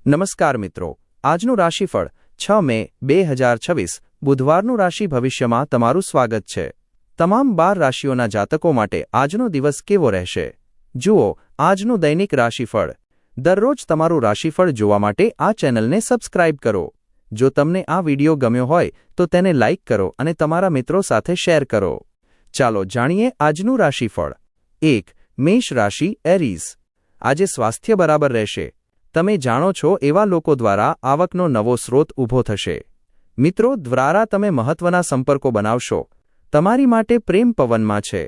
નમસ્કાર મિત્રો, આજનું રાશિફળ 6 મે 2026 બુધવારનું રાશિ ભવિષ્યમાં તમારું સ્વાગત છે। તમામ 12 રાશિઓના જાતકો માટે આજનો દિવસ કેવો રહેશે? જુઓ આજનું દૈનિક રાશિફળ। દરરોજ તમારું રાશિફળ જોવા માટે આ ચેનલને સબસ્ક્રાઇબ કરો। જો તમને આ વિડિયો ગમ્યો હોય તો તેને લાઇક કરો અને તમારા મિત્રો સાથે શેર કરો। ચાલો જાણીએ આજનું રાશિફળ। 1. મેષ રાશિ એરીઝ। આજે સ્વાસ્થ્ય બરાબર રહેશે। તમે જાણો છો એવા લોકો દ્વારા આવકનો નવો સ્રોત ઊભો થશે। મિત્રો દ્વારા તમે મહત્વના સંપર્કો બનાવશો। તમારી માટે પ્રેમ પવનમાં છે।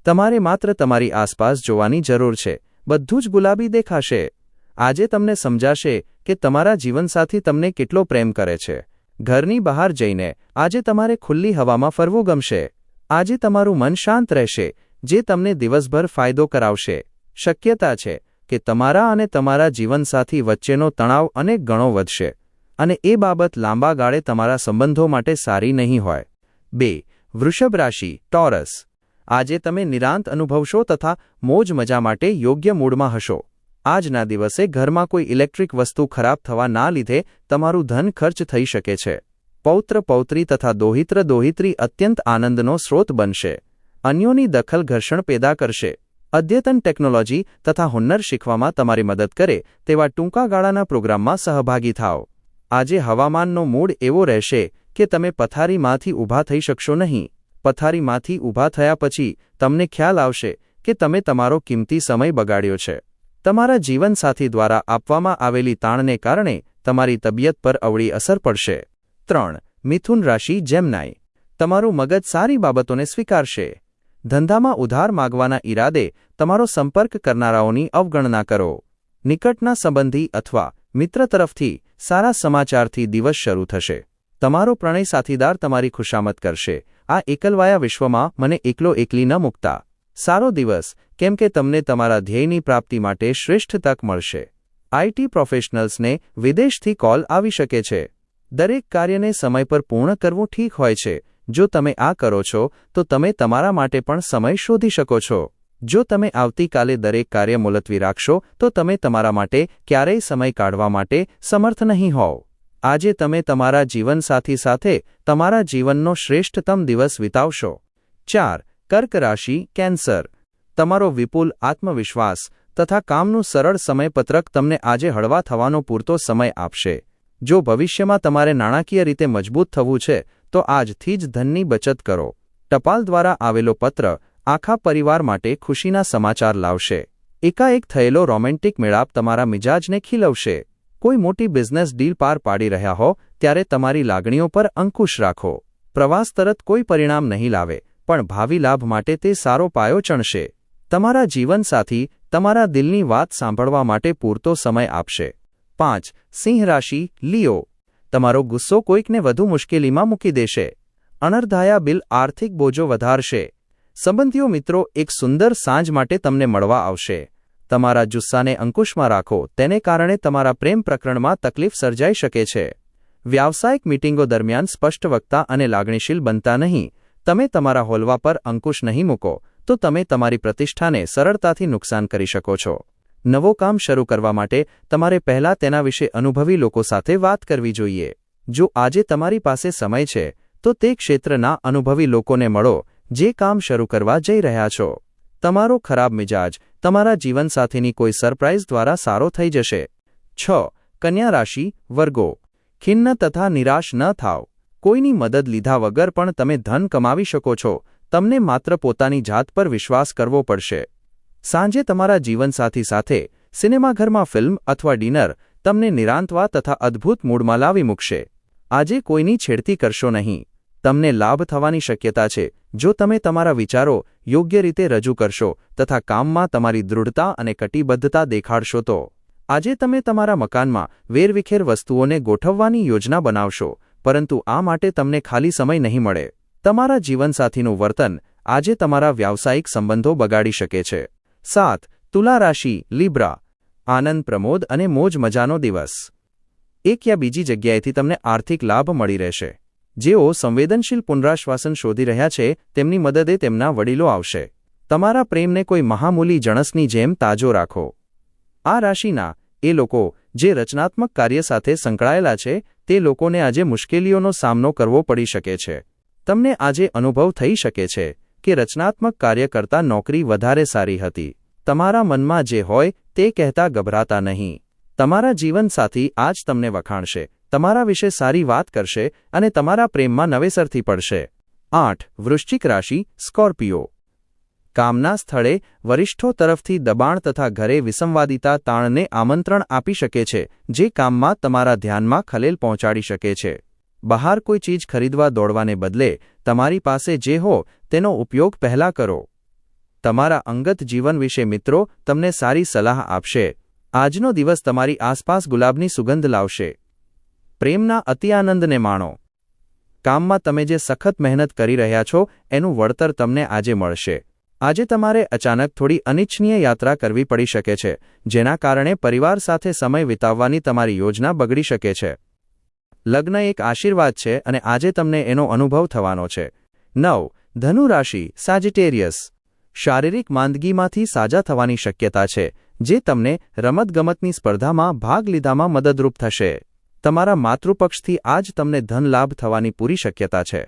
તમારે માત્ર તમારી આસપાસ જોવાની જરૂર છે, બધું જ ગુલાબી દેખાશે। આજે તમને સમજાશે કે તમારા જીવનસાથી તમને કેટલો પ્રેમ કરે છે। ઘરની બહાર જઈને આજે તમારે ખુલ્લી હવામાં ફરવું ગમશે। આજે તમારું મન શાંત રહેશે, જે તમને દિવસભર ફાયદો કરાવશે। શક્યતા છે કે તમારા અને તમારા જીવનસાથી વચ્ચેનો તણાવ અનેક ગણો વધશે અને એ બાબત લાંબા ગાળે તમારા સંબંધો માટે સારી નહીં હોય। 2. વૃષભ રાશિ ટોરસ। આજે તમે નિરાંત અનુભવશો તથા મોજ મજા માટે યોગ્ય મૂડમાં હશો। આજના દિવસે ઘરમાં કોઈ ઇલેક્ટ્રિક વસ્તુ ખરાબ થવાના લીધે તમારું ધન ખર્ચ થઈ શકે છે। પૌત્ર પૌત્રી તથા દોહિત્ર દોહિત્રી અત્યંત આનંદનો સ્રોત બનશે। અન્યોની દખલ ઘર્ષણ પેદા કરશે। અદ્યતન ટેકનોલોજી તથા હુન્નર શીખવામાં તમારી મદદ કરે તેવા ટૂંકા ગાળાના પ્રોગ્રામમાં સહભાગી થાઓ। આજે હવામાનનો મૂડ એવો રહેશે કે તમે પથારીમાંથી ઊભા થઈ શકશો નહીં। પથારીમાંથી ઊભા થયા પછી તમને ખ્યાલ આવશે કે તમે તમારો કિંમતી સમય બગાડ્યો છે। તમારા જીવનસાથી દ્વારા આપવામાં આવેલી તાણને કારણે તમારી તબિયત પર અવળી અસર પડશે। 3. મિથુન રાશિ જેમનાઈ। તમારું મગજ સારી બાબતોને સ્વીકારશે। ધંધામાં ઉધાર માગવાના ઈરાદે તમારો સંપર્ક કરનારાઓની અવગણના કરો। નિકટના સંબંધી અથવા મિત્ર તરફથી સારા સમાચારથી દિવસ શરૂ થશે। તમારો પ્રણય સાથીદાર તમારી ખુશામત કરશે। આ એકલવાયા વિશ્વમાં મને એકલો એકલી ન મૂકતા। સારો દિવસ, કેમ કે તમને તમારા ધ્યેયની પ્રાપ્તિ માટે શ્રેષ્ઠ તક મળશે। આઈટી પ્રોફેશનલ્સને વિદેશથી કોલ આવી શકે છે। દરેક કાર્યને સમય પર પૂર્ણ કરવું ઠીક હોય છે। જો તમે આ કરો છો તો તમે તમારા માટે પણ સમય શોધી શકો છો। જો તમે આવતીકાલે દરેક કાર્ય મુલતવી રાખશો તો તમે તમારા માટે ક્યારેય સમય કાઢવા માટે સમર્થ નહીં હોવ। આજે તમે તમારા જીવનસાથી સાથે તમારા જીવનનો શ્રેષ્ઠતમ દિવસ વિતાવશો। 4. કર્ક રાશિ કેન્સર। તમારો વિપુલ આત્મવિશ્વાસ તથા કામનું સરળ સમયપત્રક તમને આજે હળવા થવાનો પૂરતો સમય આપશે। જો ભવિષ્યમાં તમારે નાણાકીય રીતે મજબૂત થવું છે તો આજથી જ ધનની બચત કરો। ટપાલ દ્વારા આવેલો પત્ર આખા પરિવાર માટે ખુશીના સમાચાર લાવશે। એકાએક થયેલો રોમેન્ટિક મેળાપ તમારા મિજાજને ખીલવશે। કોઈ મોટી બિઝનેસ ડીલ પાર પાડી રહ્યા હો ત્યારે તમારી લાગણીઓ પર અંકુશ રાખો। પ્રવાસ તરત કોઈ પરિણામ નહીં લાવે, પણ ભાવિ લાભ માટે તે સારો પાયો ચણશે। તમારા જીવનસાથી તમારા દિલની વાત સાંભળવા માટે પૂરતો સમય આપશે। 5. સિંહ રાશિ લિયો। તમારો ગુસ્સો કોઈકને વધુ મુશ્કેલીમાં મૂકી દેશે। અણરધાયા બિલ આર્થિક બોજો વધારશે। સંબંધીઓ મિત્રો એક સુંદર સાંજ માટે તમને મળવા આવશે। તમારા જુસ્સાને અંકુશમાં રાખો, તેને કારણે તમારા પ્રેમ પ્રકરણમાં તકલીફ સર્જાઈ શકે છે। વ્યાવસાયિક મીટિંગો દરમિયાન સ્પષ્ટ વક્તા અને લાગણીશીલ બનતા નહીં। તમે તમારા હોલવા પર અંકુશ નહીં મૂકો તો તમે તમારી પ્રતિષ્ઠાને સરળતાથી નુકસાન કરી શકો છો। નવો કામ શરૂ કરવા માટે તમારે પહેલા તેના વિશે અનુભવી લોકો સાથે વાત કરવી જોઈએ। જો આજે તમારી પાસે સમય છે તો તે ક્ષેત્રના અનુભવી લોકોને મળો જે કામ શરૂ કરવા જઈ રહ્યા છો। તમારો ખરાબ મિજાજ તમારા જીવનસાથીની કોઈ સરપ્રાઇઝ દ્વારા સારો થઈ જશે। 6. કન્યા રાશિ વર્ગો। ખિન્ન તથા નિરાશ ન થાવ। કોઈની મદદ લીધા વગર પણ તમે ધન કમાવી શકો છો। તમને માત્ર પોતાની જાત પર વિશ્વાસ કરવો પડશે। સાંજે તમારા જીવનસાથી સાથે સિનેમાઘરમાં ફિલ્મ અથવા ડિનર તમને નિરાંતવા તથા અદ્ભુત મૂડમાં લાવી મૂકશે। આજે કોઈની છેડતી કરશો નહીં। તમને લાભ થવાની શક્યતા છે જો તમે તમારા વિચારો યોગ્ય રીતે રજૂ કરશો તથા કામમાં તમારી દૃઢતા અને કટિબદ્ધતા દેખાડશો તો આજે તમે તમારા મકાનમાં વેરવિખેર વસ્તુઓને ગોઠવવાની યોજના બનાવશો, પરંતુ આ માટે તમને ખાલી સમય નહીં મળે। તમારા જીવનસાથીનું વર્તન આજે તમારા વ્યાવસાયિક સંબંધો બગાડી શકે છે। 7. તુલા રાશિ લિબ્રા। આનંદ પ્રમોદ અને મોજ મજાનો દિવસ। એક યા બીજી જગ્યાએથી તમને આર્થિક લાભ મળી રહેશે। જેઓ સંવેદનશીલ પુનરાશ્વાસન શોધી રહ્યા છે તેમની મદદે તેમના વડીલો આવશે। તમારા પ્રેમને કોઈ મહામૂલી જણસની જેમ તાજો રાખો। આ રાશિના એ લોકો જે રચનાત્મક કાર્ય સાથે સંકળાયેલા છે તે લોકોને આજે મુશ્કેલીઓનો સામનો કરવો પડી શકે છે. તમને આજે અનુભવ થઈ શકે છે કે રચનાત્મક કાર્ય કરતાં નોકરી વધારે સારી હતી. તમારા મનમાં જે હોય તે કહેતા ગભરાતા નહીં. તમારા જીવનસાથી આજ તમને વખાણશે, તમારા વિશે સારી વાત કરશે અને તમારા પ્રેમમાં નવેસરથી પડશે. 8. વૃશ્ચિક રાશિ સ્કોર્પિયો. કામના સ્થળે વરિષ્ઠો તરફથી દબાણ તથા ઘરે વિસંવાદિતા તાણને આમંત્રણ આપી શકે છે, જે કામમાં તમારા ધ્યાનમાં ખલેલ પહોંચાડી શકે છે. બહાર કોઈ ચીજ ખરીદવા દોડવાને બદલે તમારી પાસે જે હો તેનો ઉપયોગ પહેલાં કરો. તમારા અંગત જીવન વિશે મિત્રો તમને સારી સલાહ આપશે. આજનો દિવસ તમારી આસપાસ ગુલાબની સુગંધ લાવશે. પ્રેમના અતિ આનંદને માણો. કામમાં તમે જે સખત મહેનત કરી રહ્યા છો એનું વળતર તમને આજે મળશે. આજે તમારે અચાનક થોડી અનિચ્છનીય યાત્રા કરવી પડી શકે છે, જેના કારણે પરિવાર સાથે સમય વિતાવવાની તમારી યોજના બગડી શકે છે. લગ્ન એક આશીર્વાદ છે અને આજે તમને એનો અનુભવ થવાનો છે. 9. ધનુ રાશિ સાજિટેરિયસ. શારીરિક માંદગીમાંથી સાજા થવાની શક્યતા છે, જે તમને રમતગમતની સ્પર્ધામાં ભાગ લીધામાં મદદરૂપ થશે. તમારા માતૃપક્ષથી આજ તમને ધન લાભ થવાની પૂરી શક્યતા છે.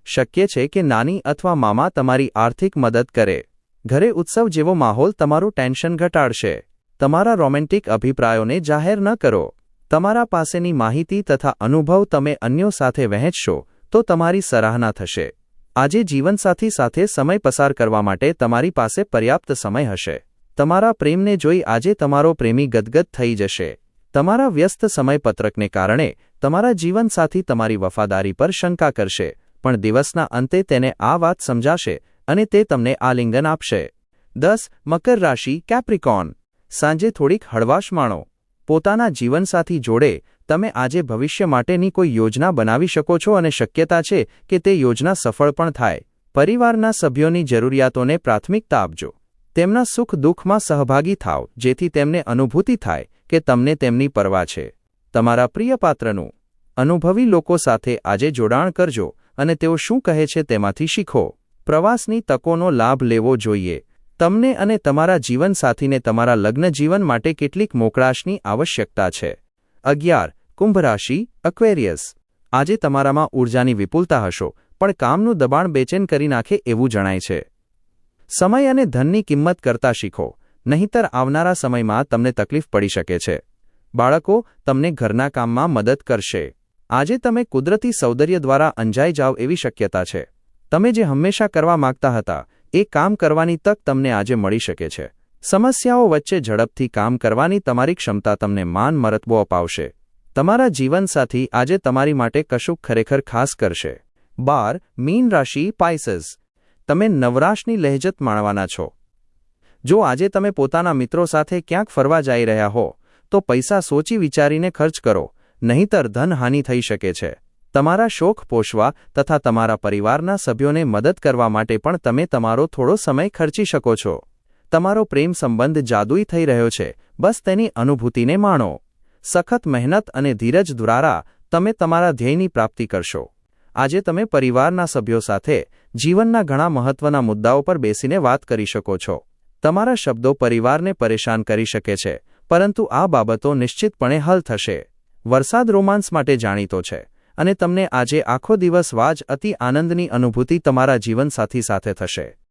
શક્ય છે કે નાની અથવા મામા તમારી આર્થિક મદદ કરે. ઘરે ઉત્સવ જેવો માહોલ તમારું ટેન્શન ઘટાડશે. તમારા રોમેન્ટિક અભિપ્રાયોને જાહેર ન કરો. તમારા પાસેની માહિતી તથા અનુભવ તમે અન્યો સાથે વહેંચશો તો તમારી સરાહના થશે. આજે જીવનસાથી સાથે સમય પસાર કરવા માટે તમારી પાસે પર્યાપ્ત સમય હશે. તમારા પ્રેમને જોઈ આજે તમારો પ્રેમી ગદગદ થઈ જશે. તમારા વ્યસ્ત સમયપત્રકને કારણે તમારા જીવનસાથી તમારી વફાદારી પર શંકા કરશે, પણ દિવસના અંતે તેને આ વાત સમજાશે અને તે તમને આલિંગન આપશે. 10. મકર રાશિ કેપ્રિકોર્ન. સાંજે થોડીક હળવાશ માણો. પોતાના જીવનસાથી જોડે તમે આજે ભવિષ્ય માટેની કોઈ યોજના બનાવી શકો છો અને શક્યતા છે કે તે યોજના સફળ પણ થાય. પરિવારના સભ્યોની જરૂરિયાતોને પ્રાથમિકતા આપજો. તેમના સુખ દુઃખમાં સહભાગી થાવ, જેથી તેમને અનુભૂતિ થાય કે તમને તેમની પરવા છે. તમારા પ્રિય પાત્રનું અનુભવી લોકો સાથે આજે જોડાણ કરજો અને તેઓ શું કહે છે તેમાંથી શીખો. પ્રવાસની તકોનો લાભ લેવો જોઈએ. તમને અને તમારા જીવનસાથીને તમારા લગ્ન જીવન માટે કેટલીક મોકળાશની આવશ્યકતા છે. 11. કુંભ રાશિ એક્વેરિયસ. આજે તમારામાં ઊર્જાની વિપુલતા હશો, પણ કામનું દબાણ બેચેન કરી નાખે એવું જણાય છે. સમય અને ધનની કિંમત કરતા શીખો, નહીંતર આવનારા સમયમાં તમને તકલીફ પડી શકે છે. બાળકો તમને ઘરના કામમાં મદદ કરશે. આજે તમે કુદરતી સૌંદર્ય દ્વારા અંજાઈ જાવ એવી શક્યતા છે. તમે જે હંમેશા કરવા માંગતા હતા એ કામ કરવાની તક તમને આજે મળી શકે છે. સમસ્યાઓ વચ્ચે ઝડપથી કામ કરવાની તમારી ક્ષમતા તમને માન મરતબો અપાવશે. તમારા જીવનસાથી આજે તમારી માટે કશુંક ખરેખર ખાસ કરશે. 12. મીન રાશિ પાઇસસ. તમે નવરાશની લહેજત માણવાના છો. જો આજે તમે પોતાના મિત્રો સાથે ક્યાંક ફરવા જઈ રહ્યા હો તો પૈસા સોચી વિચારીને ખર્ચ કરો, નહીંતર ધનહાનિ થઈ શકે છે. તમારા શોખ પોષવા તથા તમારા પરિવારના સભ્યોને મદદ કરવા માટે પણ તમે તમારો થોડો સમય ખર્ચી શકો છો. તમારો પ્રેમ સંબંધ જાદુઈ થઈ રહ્યો છે, બસ તેની અનુભૂતિને માણો. સખત મહેનત અને ધીરજ દ્વારા તમે તમારા ધ્યેયની પ્રાપ્તિ કરશો. આજે તમે પરિવારના સભ્યો સાથે જીવનના ઘણા મહત્વના મુદ્દાઓ પર બેસીને વાત કરી શકો છો. તમારા શબ્દો પરિવારને પરેશાન કરી શકે છે, પરંતુ આ બાબતો નિશ્ચિતપણે હલ થશે. વરસાદ રોમાંસ માટે જાણીતો છે અને તમને આજે આખો દિવસ વાજ અતિ આનંદની અનુભૂતિ તમારા જીવનસાથી સાથે થશે.